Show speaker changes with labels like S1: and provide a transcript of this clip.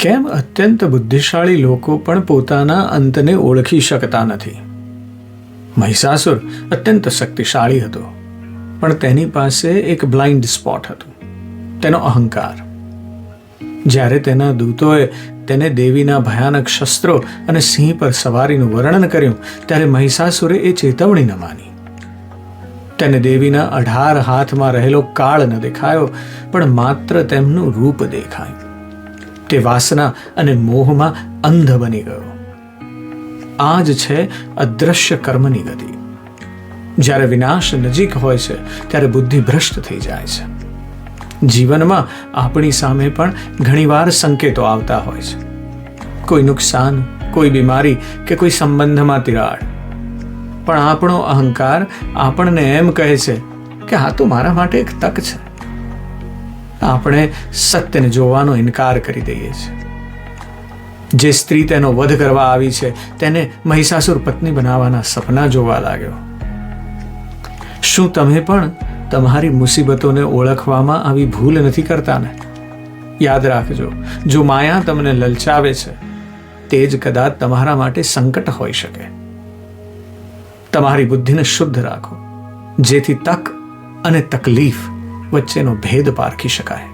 S1: કેમ અત્યંત બુદ્ધિશાળી લોકો પણ પોતાના અંતને ઓળખી શકતા નથી? મહિષાસુર અત્યંત શક્તિશાળી હતો, પણ તેની પાસે એક બ્લાઇન્ડ સ્પોટ હતું, તેનો અહંકાર. જ્યારે તેના દૂતોએ તેને દેવીના ભયાનક શસ્ત્રો અને સિંહ પર સવારીનું વર્ણન કર્યું, ત્યારે મહિષાસુરે એ ચેતવણી ન માની. તેને દેવીના 18 હાથમાં રહેલો કાળ ન દેખાયો, પણ માત્ર તેમનું રૂપ દેખાયું. તે વાસના અને મોહમાં અંધ બની ગયો. આ જ છે અદ્રશ્ય કર્મની ગતિ. જ્યારે વિનાશ નજીક હોય છે ત્યારે બુદ્ધિ ભ્રષ્ટ થઈ જાય છે. જીવનમાં આપણી સામે પણ ઘણીવાર સંકેતો આવતા હોય છે. કોઈ નુકસાન, કોઈ બીમારી કે કોઈ સંબંધમાં તિરાડ. પણ આપણો અહંકાર આપણને એમ કહે છે કે આ તો મારા માટે એક તક છે. આપણે સત્યને જોવાનો ઇનકાર કરી દઈએ છીએ. જે સ્ત્રી તેનો વધ કરવા આવી છે તેને મહિષાસુર પત્ની બનાવવાના સપના જોવા લાગ્યો. શું તમે પણ તમારી મુસીબતોને ઓળખવામાં આવી ભૂલ નથી કરતા ને? યાદ રાખજો, જો માયા તમને લલચાવે છે તે જ કદાચ તમારા માટે સંકટ હોઈ શકે. તમારી બુદ્ધિને શુદ્ધ રાખો, જેથી તક અને તકલીફ વચ્ચેનો ભેદ પારખી શકાય.